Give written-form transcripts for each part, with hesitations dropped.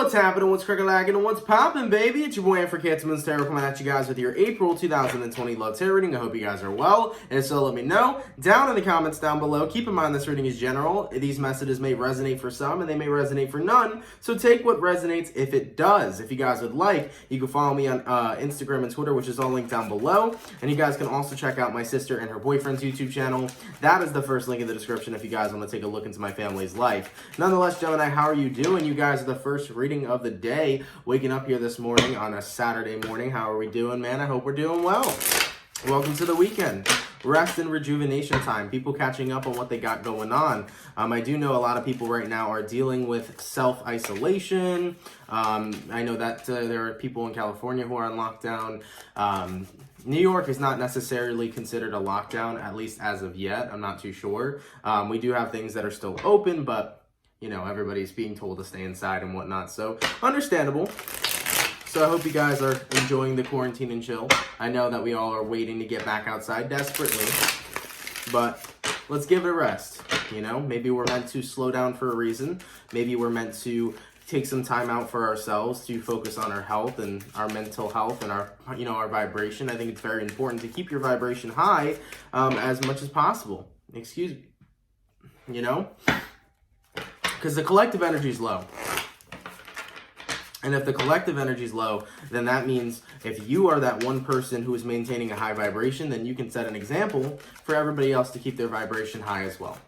What's happening? What's cracking and what's popping, baby? It's your boy for CancerMoonsTarot coming at you guys with your April 2020 love tarot reading. I hope you guys are well, and if so, let me know down in the comments down below. Keep in mind this reading is general. These messages may resonate for some, and they may resonate for none. So take what resonates if it does. If you guys would like, you can follow me on Instagram and Twitter, which is all linked down below. And you guys can also check out my sister and her boyfriend's YouTube channel. That is the first link in the description if you guys want to take a look into my family's life. Nonetheless, Gemini, how are you doing? You guys are the first reading of the day, waking up here this morning on a Saturday morning. How are we doing, man? I hope we're doing well. Welcome to the weekend. Rest and rejuvenation time. People catching up on what they got going on. I do know a lot of people right now are dealing with self-isolation. I know that there are people in California who are on lockdown. New York is not necessarily considered a lockdown, at least as of yet. I'm not too sure. We do have things that are still open, but you know, everybody's being told to stay inside and whatnot. So understandable. So I hope you guys are enjoying the quarantine and chill. I know that we all are waiting to get back outside desperately, but let's give it a rest. You know, maybe we're meant to slow down for a reason. Maybe we're meant to take some time out for ourselves to focus on our health and our mental health and our, you know, our vibration. I think it's very important to keep your vibration high as much as possible. Excuse me. You know, because the collective energy is low. And if the collective energy is low, then that means if you are that one person who is maintaining a high vibration, then you can set an example for everybody else to keep their vibration high as well.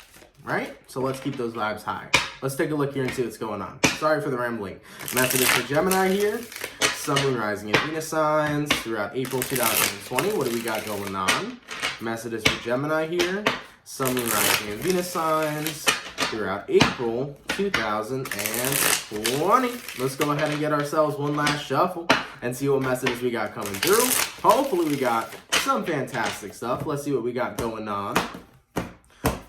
Right? So let's keep those vibes high. Let's take a look here and see what's going on. Sorry for the rambling. Messages for Gemini here. Sun, Moon, Rising, and Venus signs throughout April 2020. What do we got going on? Messages for Gemini here. Sun, Moon, Rising, and Venus signs throughout April 2020. Let's go ahead and get ourselves one last shuffle and see what messages we got coming through. Hopefully we got some fantastic stuff. Let's see what we got going on.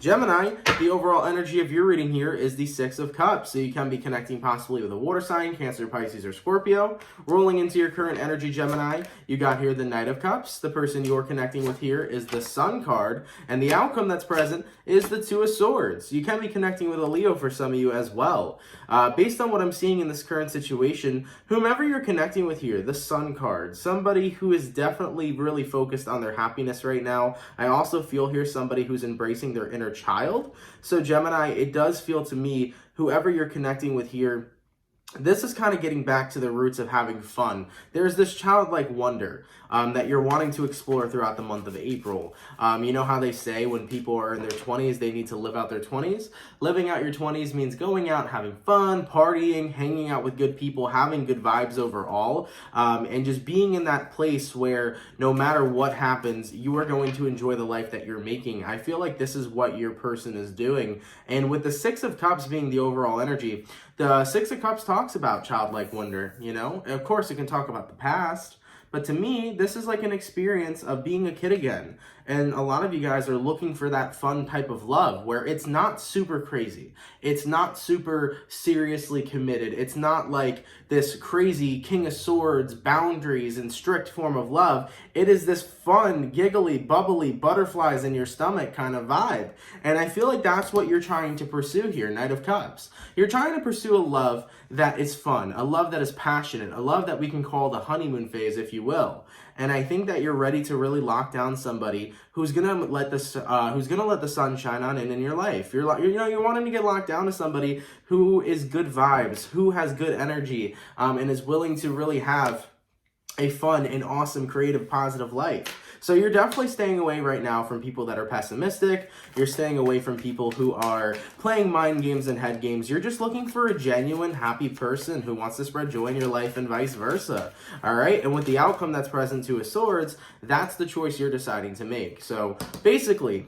Gemini, the overall energy of your reading here is the Six of Cups. So you can be connecting possibly with a water sign, Cancer, Pisces, or Scorpio. Rolling into your current energy, Gemini, you got here the Knight of Cups. The person you're connecting with here is the Sun card. And the outcome that's present is the Two of Swords. You can be connecting with a Leo for some of you as well. Based on what I'm seeing in this current situation, whomever you're connecting with here, the Sun card, somebody who is definitely really focused on their happiness right now. I also feel here somebody who's embracing their inner child. So Gemini, it does feel to me, whoever you're connecting with here, this is kind of getting back to the roots of having fun. There's this childlike wonder that you're wanting to explore throughout the month of April. You know how they say when people are in their 20s, they need to live out their 20s? Living out your 20s means going out, having fun, partying, hanging out with good people, having good vibes overall, and just being in that place where no matter what happens, you are going to enjoy the life that you're making. I feel like this is what your person is doing. And with the Six of Cups being the overall energy, the Six of Cups talks about childlike wonder, you know? And of course, it can talk about the past, but to me, this is like an experience of being a kid again. And a lot of you guys are looking for that fun type of love where it's not super crazy. It's not super seriously committed. It's not like this crazy King of Swords, boundaries, and strict form of love. It is this fun, giggly, bubbly, butterflies in your stomach kind of vibe. And I feel like that's what you're trying to pursue here, Knight of Cups. You're trying to pursue a love that is fun, a love that is passionate, a love that we can call the honeymoon phase, if you will. And I think that you're ready to really lock down somebody who's gonna let the sun shine on in your life. You're wanting to get locked down to somebody who is good vibes, who has good energy, and is willing to really have a fun and awesome, creative, positive life. So you're definitely staying away right now from people that are pessimistic. You're staying away from people who are playing mind games and head games. You're just looking for a genuine, happy person who wants to spread joy in your life and vice versa. All right? And with the outcome that's present, Two of Swords, that's the choice you're deciding to make. So basically,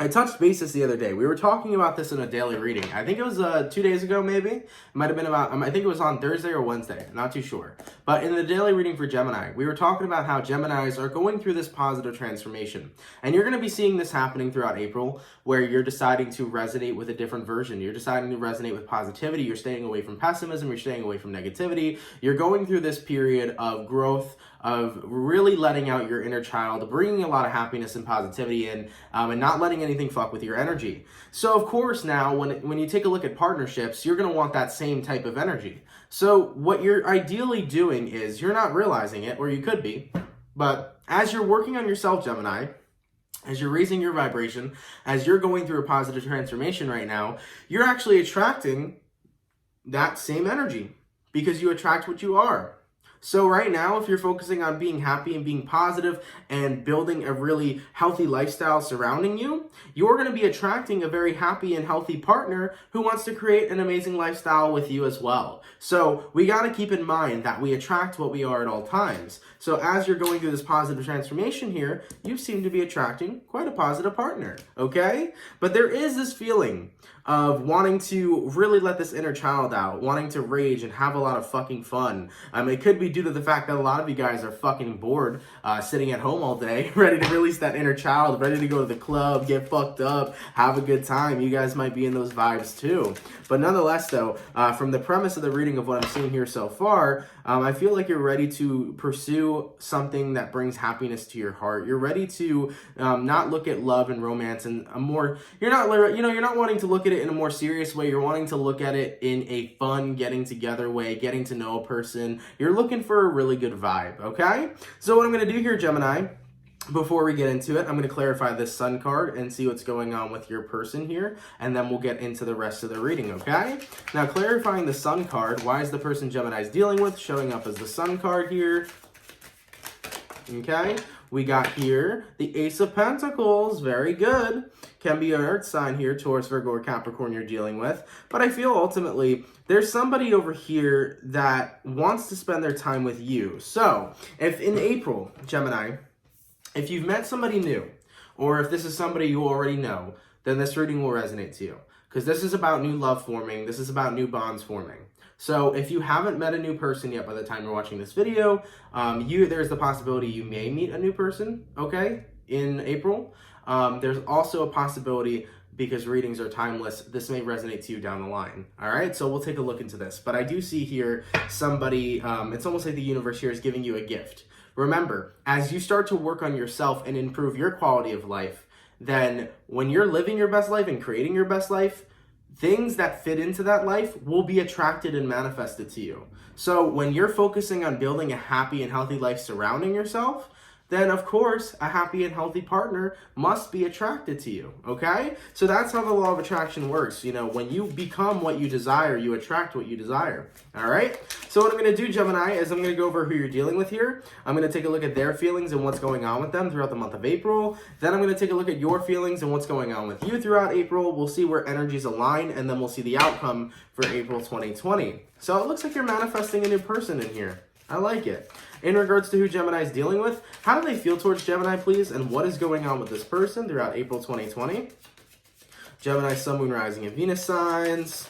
I touched bases the other day. We were talking about this in a daily reading. I think it was 2 days ago, maybe. It might have been about, I think it was on Thursday or Wednesday. I'm not too sure. But in the daily reading for Gemini, we were talking about how Geminis are going through this positive transformation. And you're going to be seeing this happening throughout April, where you're deciding to resonate with a different version. You're deciding to resonate with positivity. You're staying away from pessimism. You're staying away from negativity. You're going through this period of growth, of really letting out your inner child, bringing a lot of happiness and positivity in, and not letting anything fuck with your energy. So of course now, when you take a look at partnerships, you're going to want that same type of energy. So what you're ideally doing is, you're not realizing it, or you could be, but as you're working on yourself, Gemini, as you're raising your vibration, as you're going through a positive transformation right now, you're actually attracting that same energy, because you attract what you are. So right now, if you're focusing on being happy and being positive and building a really healthy lifestyle surrounding you, you're going to be attracting a very happy and healthy partner who wants to create an amazing lifestyle with you as well. So we got to keep in mind that we attract what we are at all times. So as you're going through this positive transformation here, you seem to be attracting quite a positive partner, okay? But there is this feeling of wanting to really let this inner child out, wanting to rage and have a lot of fucking fun. It could be due to the fact that a lot of you guys are fucking bored, sitting at home all day, ready to release that inner child, ready to go to the club, get fucked up, have a good time. You guys might be in those vibes too. But nonetheless though, from the premise of the reading of what I'm seeing here so far, I feel like you're ready to pursue something that brings happiness to your heart. You're ready to not look at love and romance in a more, you're not wanting to look at it in a more serious way. You're wanting to look at it in a fun, getting together way, getting to know a person. You're looking for a really good vibe, okay? So what I'm going to do here, Gemini, before we get into it, I'm going to clarify this Sun card and see what's going on with your person here, and then we'll get into the rest of the reading, okay? Now, clarifying the Sun card, why is the person Gemini is dealing with showing up as the Sun card here? Okay, we got here the Ace of Pentacles, very good. Can be an earth sign here, Taurus, Virgo, or Capricorn you're dealing with. But I feel ultimately there's somebody over here that wants to spend their time with you. So if in April, Gemini, if you've met somebody new, or if this is somebody you already know, then this reading will resonate to you. Because this is about new love forming. This is about new bonds forming. So if you haven't met a new person yet by the time you're watching this video, there's the possibility you may meet a new person, okay, in April. There's also a possibility, because readings are timeless, this may resonate to you down the line. All right, so we'll take a look into this. But I do see here somebody, it's almost like the universe here is giving you a gift. Remember, as you start to work on yourself and improve your quality of life, then when you're living your best life and creating your best life, things that fit into that life will be attracted and manifested to you. So when you're focusing on building a happy and healthy life surrounding yourself, then of course a happy and healthy partner must be attracted to you, okay? So that's how the law of attraction works. You know, when you become what you desire, you attract what you desire, all right? So what I'm gonna do, Gemini, is I'm gonna go over who you're dealing with here. I'm gonna take a look at their feelings and what's going on with them throughout the month of April. Then I'm gonna take a look at your feelings and what's going on with you throughout April. We'll see where energies align, and then we'll see the outcome for April 2020. So it looks like you're manifesting a new person in here. I like it. In regards to who Gemini is dealing with, how do they feel towards Gemini, please? And what is going on with this person throughout April 2020? Gemini, Sun, Moon, Rising, and Venus signs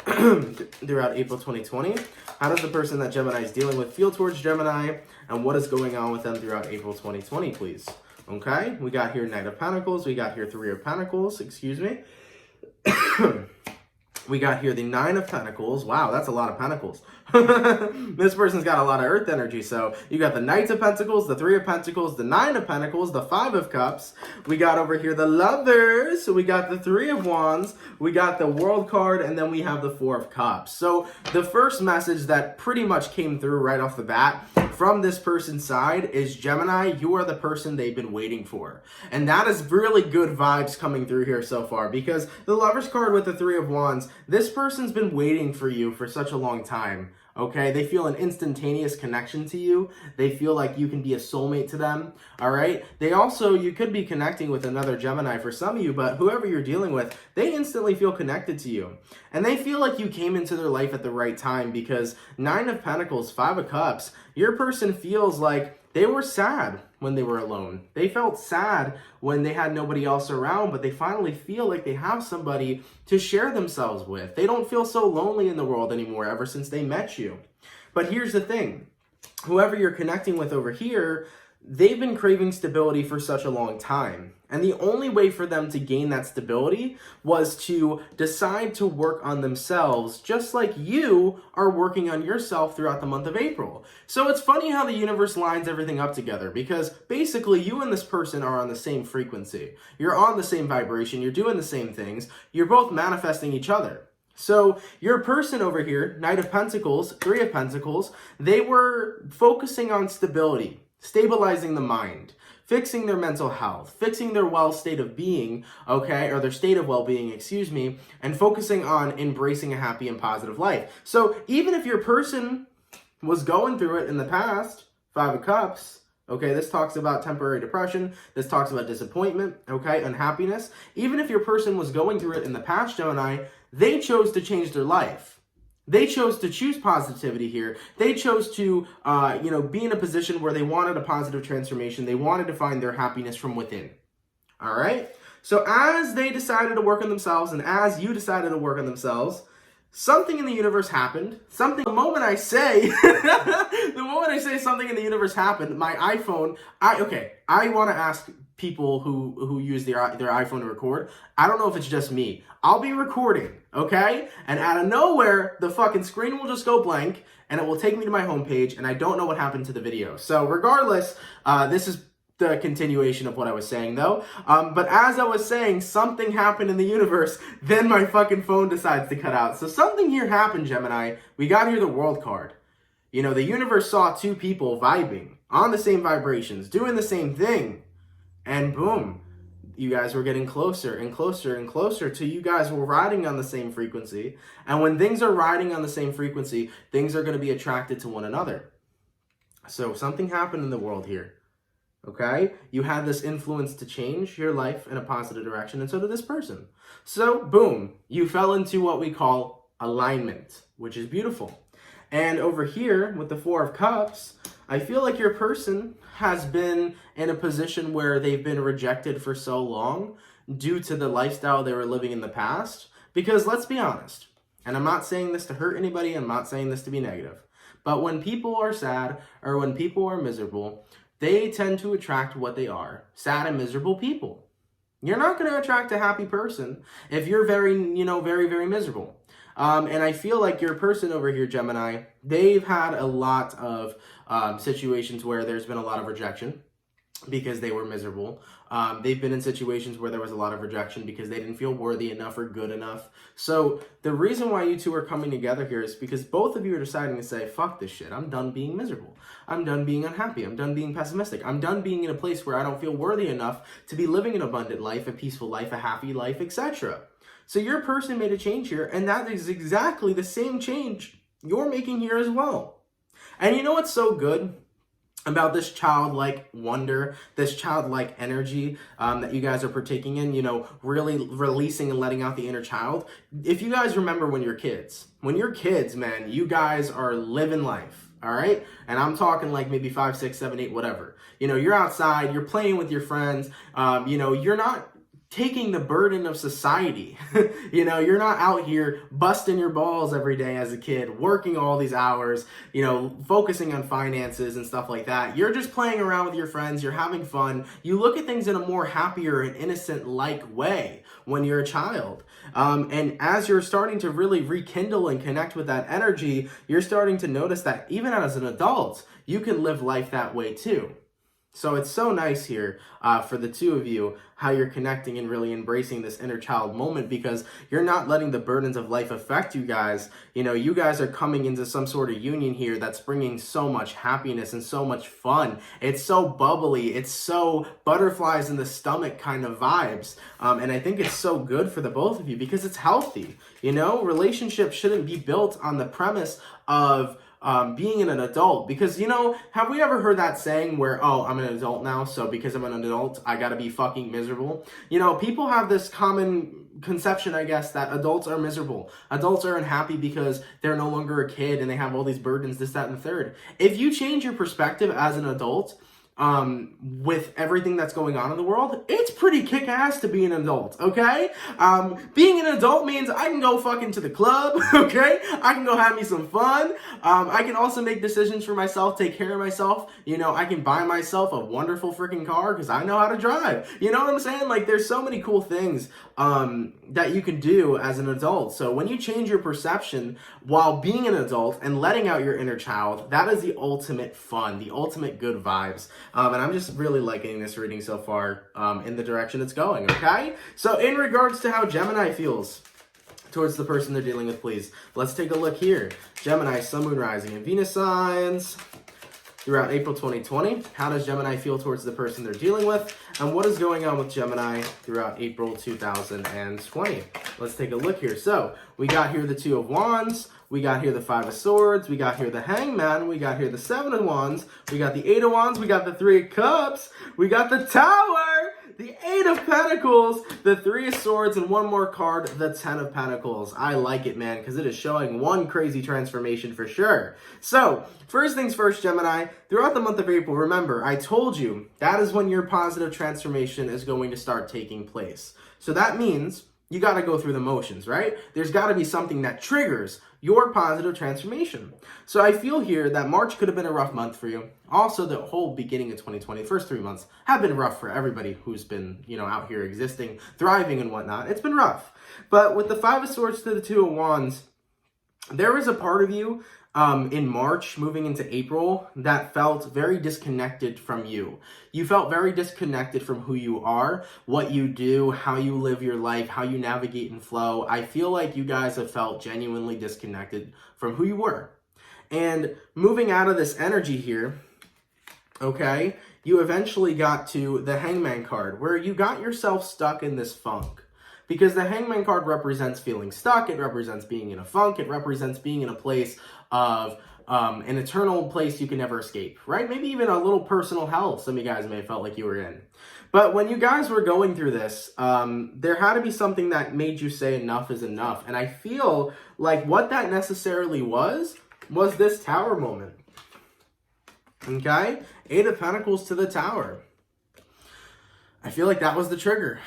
throughout April 2020. How does the person that Gemini is dealing with feel towards Gemini? And what is going on with them throughout April 2020, please? Okay, we got here Knight of Pentacles. We got here Three of Pentacles, excuse me. We got here the Nine of Pentacles. Wow, that's a lot of pentacles. This person's got a lot of earth energy. So you got the Knight of Pentacles, the Three of Pentacles, the Nine of Pentacles, the Five of Cups. We got over here the Lovers. So we got the Three of Wands. We got the World card, and then we have the Four of Cups. So the first message that pretty much came through right off the bat from this person's side is, Gemini, you are the person they've been waiting for. And that is really good vibes coming through here so far, because the Lovers card with the Three of Wands, this person's been waiting for you for such a long time. Okay, they feel an instantaneous connection to you. They feel like you can be a soulmate to them, all right? They also, you could be connecting with another Gemini for some of you, but whoever you're dealing with, they instantly feel connected to you. And they feel like you came into their life at the right time, because Nine of Pentacles, Five of Cups, your person feels like they were sad when they were alone. They felt sad when they had nobody else around, but they finally feel like they have somebody to share themselves with. They don't feel so lonely in the world anymore ever since they met you. But here's the thing. Whoever you're connecting with over here, they've been craving stability for such a long time. And the only way for them to gain that stability was to decide to work on themselves, just like you are working on yourself throughout the month of April. So it's funny how the universe lines everything up together, because basically you and this person are on the same frequency. You're on the same vibration. You're doing the same things. You're both manifesting each other. So your person over here, Knight of Pentacles, Three of Pentacles, they were focusing on stability, stabilizing the mind, fixing their mental health, fixing their state of being, okay, or their state of well-being, excuse me, and focusing on embracing a happy and positive life. So even if your person was going through it in the past, Five of Cups, okay, this talks about temporary depression, this talks about disappointment, okay, unhappiness. Even if your person was going through it in the past, Gemini, they chose to change their life. They chose to choose positivity here. They chose to, be in a position where they wanted a positive transformation. They wanted to find their happiness from within. All right? So as they decided to work on themselves, and as you decided to work on themselves, something in the universe happened. The moment I say something in the universe happened, my iPhone, I want to ask people who use their iPhone to record. I don't know if it's just me. I'll be recording, okay? And out of nowhere, the fucking screen will just go blank, and it will take me to my homepage, and I don't know what happened to the video. So regardless, this is the continuation of what I was saying, though. But as I was saying, something happened in the universe, then my fucking phone decides to cut out. So something here happened, Gemini. We got here the World card. You know, the universe saw two people vibing on the same vibrations, doing the same thing. And boom, you guys were getting closer and closer and closer till you guys were riding on the same frequency. And when things are riding on the same frequency, things are going to be attracted to one another. So something happened in the world here. Okay? You had this influence to change your life in a positive direction, and so did this person. So, boom, you fell into what we call alignment, which is beautiful. And over here, with the Four of Cups, I feel like your person has been in a position where they've been rejected for so long due to the lifestyle they were living in the past. Because let's be honest, and I'm not saying this to hurt anybody, I'm not saying this to be negative, but when people are sad or when people are miserable, they tend to attract what they are, sad and miserable people. You're not going to attract a happy person if you're very, very miserable. And I feel like your person over here, Gemini, they've had a lot of situations where there's been a lot of rejection because they were miserable. They've been in situations where there was a lot of rejection because they didn't feel worthy enough or good enough. So the reason why you two are coming together here is because both of you are deciding to say, fuck this shit. I'm done being miserable. I'm done being unhappy. I'm done being pessimistic. I'm done being in a place where I don't feel worthy enough to be living an abundant life, a peaceful life, a happy life, etc. So your person made a change here, and that is exactly the same change you're making here as well. And you know what's so good about this childlike wonder, this childlike energy that you guys are partaking in, really releasing and letting out the inner child? If you guys remember when you're kids, man, you guys are living life, all right? And I'm talking like maybe 5, 6, 7, 8, whatever. You're outside, you're playing with your friends, you're not taking the burden of society. You're not out here busting your balls every day as a kid, working all these hours, focusing on finances and stuff like that. You're just playing around with your friends. You're having fun. You look at things in a more happier and innocent-like way when you're a child. And as you're starting to really rekindle and connect with that energy, you're starting to notice that even as an adult, you can live life that way too. So it's so nice here for the two of you, how you're connecting and really embracing this inner child moment, because you're not letting the burdens of life affect you guys. You guys are coming into some sort of union here that's bringing so much happiness and so much fun. It's so bubbly. It's so butterflies in the stomach kind of vibes. And I think it's so good for the both of you because it's healthy. Relationships shouldn't be built on the premise of being an adult, because have we ever heard that saying where, oh, I'm an adult now, so because I'm an adult I gotta be fucking miserable? People have this common conception, I guess, that adults are miserable, adults are unhappy because they're no longer a kid and they have all these burdens, this, that, and the third. If you change your perspective as an adult with everything that's going on in the world, it's pretty kick-ass to be an adult, okay? Being an adult means I can go fucking to the club, okay? I can go have me some fun. I can also make decisions for myself, take care of myself. You know, I can buy myself a wonderful freaking car because I know how to drive. You know what I'm saying? Like, there's so many cool things that you can do as an adult. So when you change your perception while being an adult and letting out your inner child, that is the ultimate fun, the ultimate good vibes. And I'm just really liking this reading so far in the direction it's going, okay? So in regards to how Gemini feels towards the person they're dealing with, please, let's take a look here. Gemini, Sun, Moon, Rising, and Venus signs throughout April 2020. How does Gemini feel towards the person they're dealing with? And what is going on with Gemini throughout April 2020? Let's take a look here. So we got here the Two of Wands. We got here the Five of Swords. We got here the Hangman. We got here the Seven of Wands. We got the Eight of Wands. We got the Three of Cups. We got the Tower. The Eight of Pentacles, the Three of Swords, and one more card, the Ten of Pentacles. I like it, man, because it is showing one crazy transformation for sure. So, first things first, Gemini, throughout the month of April, remember, I told you that is when your positive transformation is going to start taking place. So that means you got to go through the motions, right? There's got to be something that triggers your positive transformation. So I feel here that March could have been a rough month for you. Also, the whole beginning of 2020, the first 3 months, have been rough for everybody who's been, you know, out here existing, thriving and whatnot. It's been rough. But with the Five of Swords to the Two of Wands, there was a part of you in March, moving into April, that felt very disconnected from you. You felt very disconnected from who you are, what you do, how you live your life, how you navigate and flow. I feel like you guys have felt genuinely disconnected from who you were. And moving out of this energy here, okay, you eventually got to the Hangman card, where you got yourself stuck in this funk. Because the Hangman card represents feeling stuck, it represents being in a funk, it represents being in a place of an eternal place you can never escape, right? Maybe even a little personal hell some of you guys may have felt like you were in. But when you guys were going through this, there had to be something that made you say enough is enough. And I feel like what that necessarily was this Tower moment. Okay? Eight of Pentacles to the Tower. I feel like that was the trigger.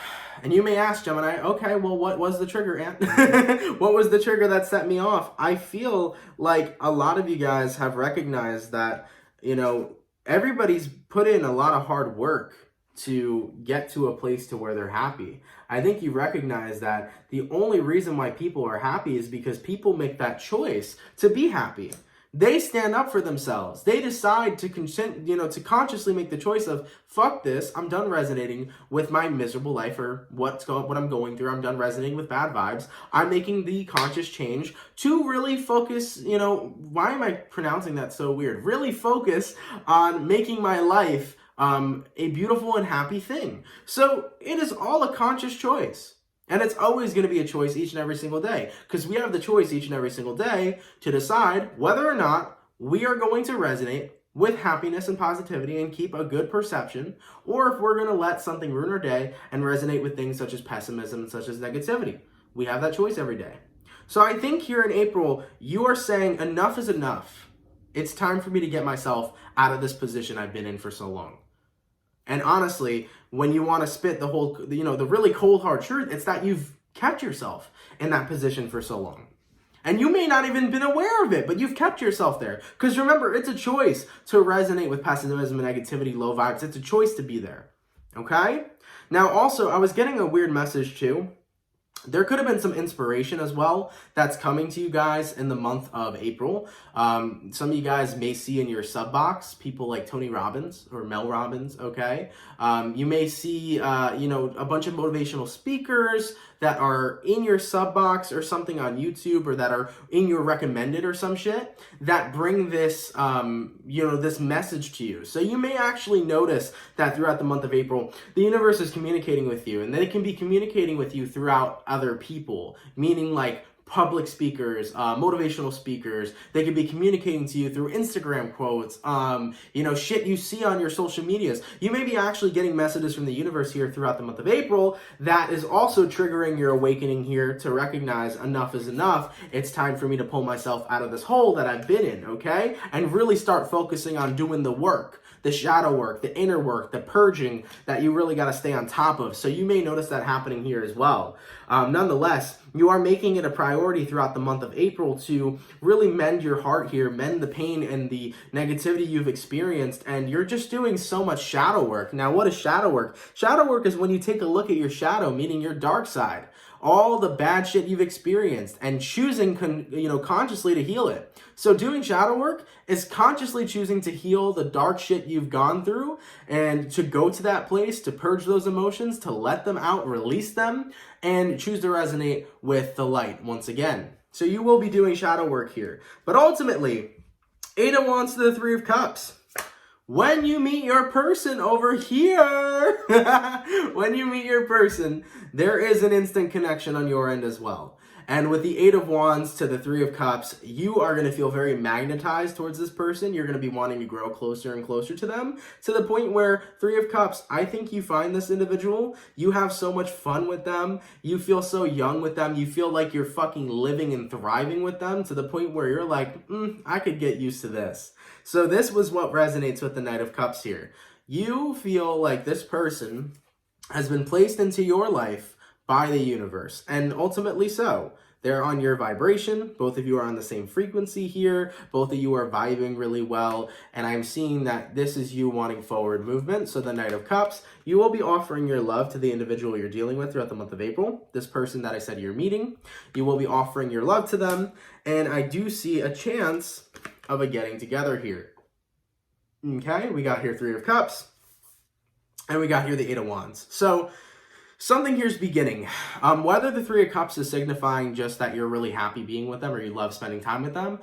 And you may ask, Gemini, okay, well, what was the trigger, Ant? What was the trigger that set me off? I feel like a lot of you guys have recognized that, you know, everybody's put in a lot of hard work to get to a place to where they're happy. I think you recognize that the only reason why people are happy is because people make that choice to be happy. They stand up for themselves. They decide to to consciously make the choice of, fuck this, I'm done resonating with my miserable life or what I'm going through. I'm done resonating with bad vibes. I'm making the conscious change to really focus, why am I pronouncing that so weird? Really focus on making my life a beautiful and happy thing. So it is all a conscious choice. And it's always going to be a choice each and every single day, because we have the choice each and every single day to decide whether or not we are going to resonate with happiness and positivity and keep a good perception, or if we're going to let something ruin our day and resonate with things such as pessimism and such as negativity. We have that choice every day. So I think here in April, you are saying enough is enough. It's time for me to get myself out of this position I've been in for so long. And honestly, when you want to spit the whole, the really cold, hard truth, it's that you've kept yourself in that position for so long. And you may not even been aware of it, but you've kept yourself there. Because remember, it's a choice to resonate with pessimism and negativity, low vibes. It's a choice to be there. Okay? Now, also, I was getting a weird message too. There could have been some inspiration as well that's coming to you guys in the month of April. Some of you guys may see in your sub box people like Tony Robbins or Mel Robbins, okay? You may see, a bunch of motivational speakers that are in your sub box or something on YouTube, or that are in your recommended or some shit that bring this, this message to you. So you may actually notice that throughout the month of April, the universe is communicating with you, and they can be communicating with you throughout other people, meaning like public speakers, motivational speakers. They could be communicating to you through Instagram quotes, shit you see on your social medias. You may be actually getting messages from the universe here throughout the month of April that is also triggering your awakening here to recognize enough is enough. It's time for me to pull myself out of this hole that I've been in, okay? And really start focusing on doing the work. The shadow work, the inner work, the purging that you really got to stay on top of. So you may notice that happening here as well. Nonetheless, you are making it a priority throughout the month of April to really mend your heart here, mend the pain and the negativity you've experienced, and you're just doing so much shadow work. Now, what is shadow work? Shadow work is when you take a look at your shadow, meaning your dark side, all the bad shit you've experienced, and choosing consciously to heal it. So doing shadow work is consciously choosing to heal the dark shit you've gone through and to go to that place, to purge those emotions, to let them out, release them, and choose to resonate with the light once again. So you will be doing shadow work here. But ultimately, 8 of Wands to the 3 of Cups. When you meet your person over here, when you meet your person, there is an instant connection on your end as well. And with the 8 of Wands to the 3 of Cups, you are going to feel very magnetized towards this person. You're going to be wanting to grow closer and closer to them, to the point where 3 of Cups, I think you find this individual, you have so much fun with them, you feel so young with them, you feel like you're fucking living and thriving with them, to the point where you're like, I could get used to this. So this was what resonates with the Knight of Cups here. You feel like this person has been placed into your life by the universe, and ultimately so. They're on your vibration. Both of you are on the same frequency here. Both of you are vibing really well, and I'm seeing that this is you wanting forward movement. So the Knight of Cups, you will be offering your love to the individual you're dealing with throughout the month of April. This person that I said you're meeting, you will be offering your love to them, and I do see a chance of a getting together here. Okay, we got here 3 of Cups, and we got here the 8 of Wands. So something here's beginning. Whether the 3 of Cups is signifying just that you're really happy being with them or you love spending time with them,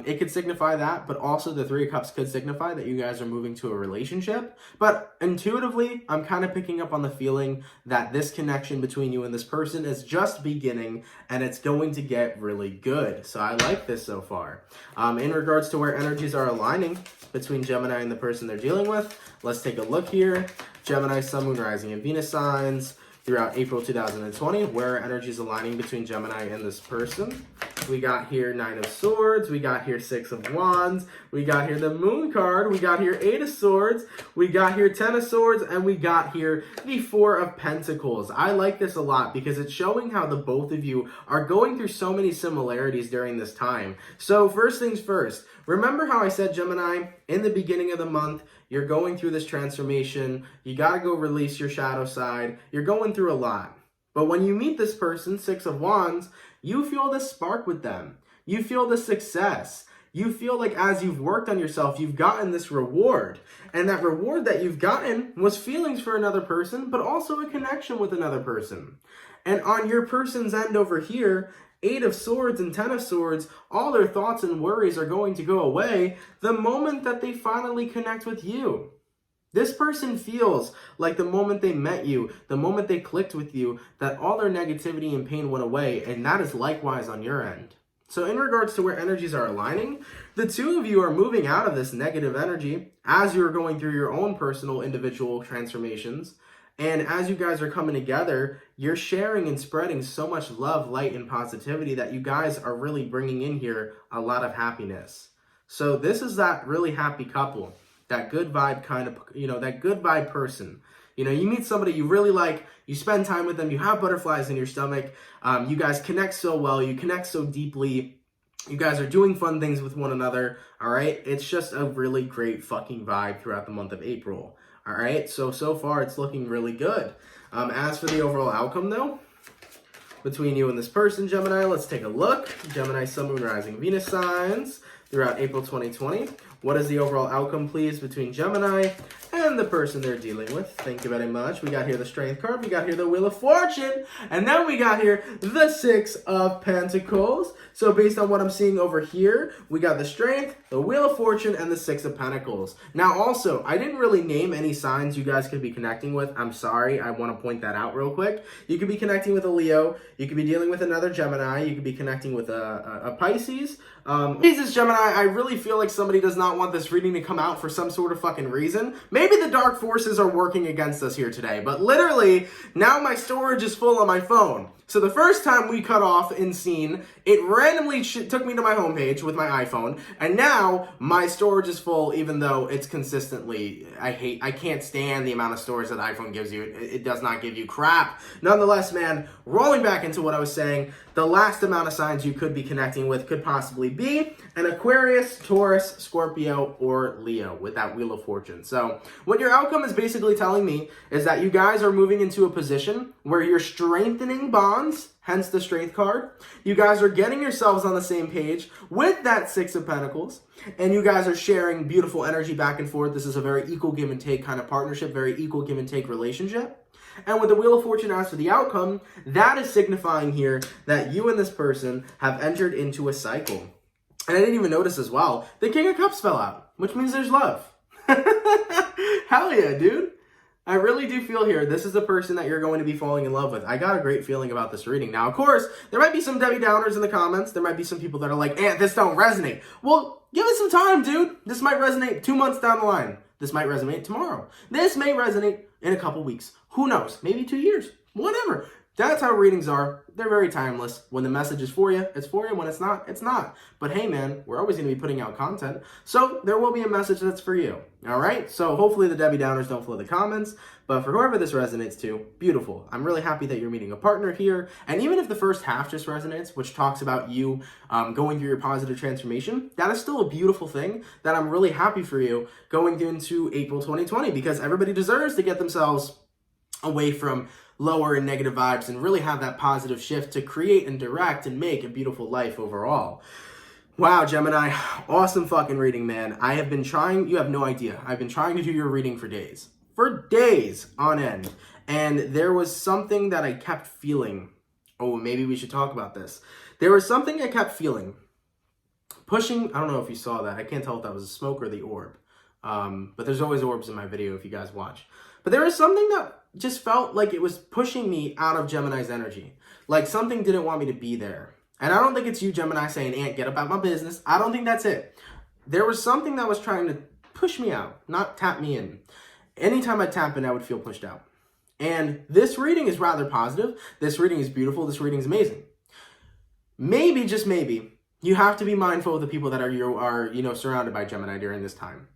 it could signify that, but also the 3 of Cups could signify that you guys are moving to a relationship. But intuitively, I'm kind of picking up on the feeling that this connection between you and this person is just beginning, and it's going to get really good. So I like this so far. In regards to where energies are aligning between Gemini and the person they're dealing with, let's take a look here. Gemini, Sun, Moon, Rising, and Venus signs throughout April 2020, where energy is aligning between Gemini and this person. We got here 9 of Swords, we got here 6 of Wands, we got here the Moon card, we got here 8 of Swords, we got here 10 of Swords, and we got here the 4 of Pentacles. I like this a lot because it's showing how the both of you are going through so many similarities during this time. So first things first, remember how I said, Gemini, in the beginning of the month, you're going through this transformation, you gotta go release your shadow side, you're going through a lot. But when you meet this person, 6 of Wands, you feel the spark with them. You feel the success. You feel like as you've worked on yourself, you've gotten this reward. And that reward that you've gotten was feelings for another person, but also a connection with another person. And on your person's end over here, 8 of Swords and 10 of Swords, all their thoughts and worries are going to go away the moment that they finally connect with you. This person feels like the moment they met you, the moment they clicked with you, that all their negativity and pain went away, and that is likewise on your end. So in regards to where energies are aligning, the two of you are moving out of this negative energy as you're going through your own personal individual transformations. And as you guys are coming together, you're sharing and spreading so much love, light, and positivity that you guys are really bringing in here a lot of happiness. So this is that really happy couple, that good vibe kind of, that good vibe person. You meet somebody you really like, you spend time with them, you have butterflies in your stomach, you guys connect so well, you connect so deeply, you guys are doing fun things with one another, all right? It's just a really great fucking vibe throughout the month of April. All right, so far it's looking really good. As for the overall outcome, though, between you and this person, Gemini, let's take a look. Gemini, Sun, Moon, Rising, Venus signs throughout April 2020. What is the overall outcome, please, between Gemini and the person they're dealing with. Thank you very much. We got here the Strength card. We got here the Wheel of Fortune. And then we got here the Six of Pentacles. So based on what I'm seeing over here, we got the Strength, the Wheel of Fortune, and the Six of Pentacles. Now also, I didn't really name any signs you guys could be connecting with. I'm sorry. I want to point that out real quick. You could be connecting with a Leo. You could be dealing with another Gemini. You could be connecting with a Pisces. Jesus, Gemini, I really feel like somebody does not want this reading to come out for some sort of fucking reason. Maybe the dark forces are working against us here today, but literally, now my storage is full on my phone. So the first time we cut off in scene, it randomly took me to my homepage with my iPhone, and now my storage is full even though it's consistently, I can't stand the amount of storage that iPhone gives you. It does not give you crap. Nonetheless, man, rolling back into what I was saying, the last amount of signs you could be connecting with could possibly be an Aquarius, Taurus, Scorpio, or Leo with that Wheel of Fortune. So what your outcome is basically telling me is that you guys are moving into a position where you're strengthening bonds, hence the Strength card. You guys are getting yourselves on the same page with that Six of Pentacles, and you guys are sharing beautiful energy back and forth. This is a very equal give and take kind of partnership, very equal give and take relationship. And with the Wheel of Fortune as for the outcome, that is signifying here that you and this person have entered into a cycle. And I didn't even notice as well, the King of Cups fell out, which means there's love. Hell yeah, dude. I really do feel here, this is the person that you're going to be falling in love with. I got a great feeling about this reading. Now, of course, there might be some Debbie Downers in the comments. There might be some people that are like, this don't resonate. Well, give it some time, dude. This might resonate 2 months down the line. This might resonate tomorrow. This may resonate in a couple weeks. Who knows? Maybe 2 years. Whatever. That's how readings are. They're very timeless. When the message is for you, it's for you. When it's not, it's not. But hey, man, we're always going to be putting out content. So there will be a message that's for you. All right? So hopefully the Debbie Downers don't flood the comments. But for whoever this resonates to, beautiful. I'm really happy that you're meeting a partner here. And even if the first half just resonates, which talks about you going through your positive transformation, that is still a beautiful thing that I'm really happy for you going into April 2020, because everybody deserves to get themselves away from lower and negative vibes and really have that positive shift to create and direct and make a beautiful life overall. Wow, Gemini, awesome fucking reading, man. I have been trying, you have no idea, I've been trying to do your reading for days on end. And there was something that I kept feeling. Oh, maybe we should talk about this. There was something I kept feeling. Pushing, I don't know if you saw that. I can't tell if that was a smoke or the orb. But there's always orbs in my video if you guys watch. But there was something that just felt like it was pushing me out of Gemini's energy. Like something didn't want me to be there. And I don't think it's you, Gemini, saying, Aunt, get about my business. I don't think that's it. There was something that was trying to push me out, not tap me in. Anytime I tap in, I would feel pushed out. And this reading is rather positive. This reading is beautiful. This reading is amazing. Maybe, just maybe, you have to be mindful of the people that are surrounded by Gemini during this time.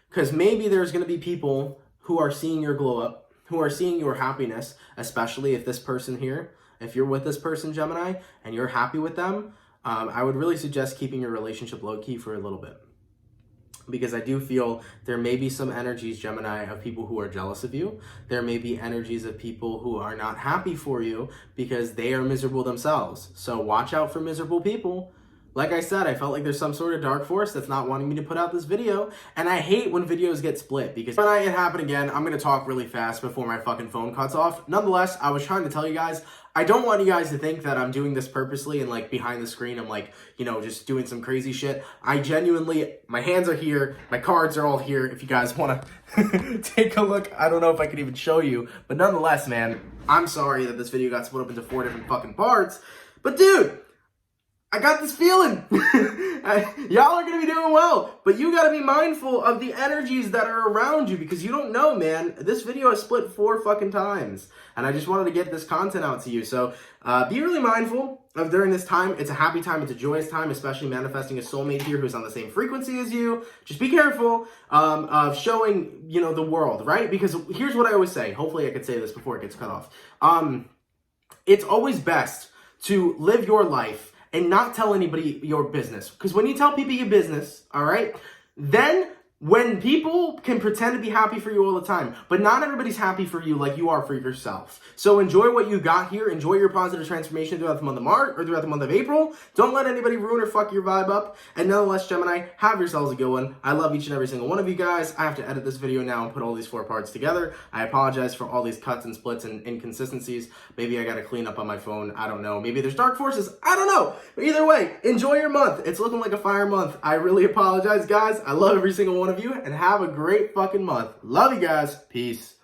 Because maybe there's going to be people who are seeing your glow up, who are seeing your happiness, especially if this person here, if you're with this person, Gemini, and you're happy with them, I would really suggest keeping your relationship low-key for a little bit. Because I do feel there may be some energies, Gemini, of people who are jealous of you. There may be energies of people who are not happy for you because they are miserable themselves. So watch out for miserable people. Like I said, I felt like there's some sort of dark force that's not wanting me to put out this video. And I hate when videos get split because when it happened again, I'm going to talk really fast before my fucking phone cuts off. Nonetheless, I was trying to tell you guys, I don't want you guys to think that I'm doing this purposely and like behind the screen, I'm like, just doing some crazy shit. I genuinely, my hands are here. My cards are all here. If you guys want to take a look, I don't know if I could even show you. But nonetheless, man, I'm sorry that this video got split up into 4 different fucking parts. But dude, I got this feeling. Y'all are going to be doing well, but you got to be mindful of the energies that are around you because you don't know, man. This video is split 4 fucking times, and I just wanted to get this content out to you. So be really mindful of during this time. It's a happy time. It's a joyous time, especially manifesting a soulmate here who's on the same frequency as you. Just be careful of showing, the world, right? Because here's what I always say. Hopefully I could say this before it gets cut off. It's always best to live your life and not tell anybody your business. Because when you tell people your business, all right, then when people can pretend to be happy for you all the time, but not everybody's happy for you like you are for yourself. So enjoy what you got here. Enjoy your positive transformation throughout the month of March or throughout the month of April. Don't let anybody ruin or fuck your vibe up. And nonetheless, Gemini, have yourselves a good one. I love each and every single one of you guys. I have to edit this video now and put all these 4 parts together. I apologize for all these cuts and splits and inconsistencies. Maybe I got to clean up on my phone. I don't know. Maybe there's dark forces. I don't know. But either way, enjoy your month. It's looking like a fire month. I really apologize, guys. I love every single one of you, and have a great fucking month. Love you guys. Peace.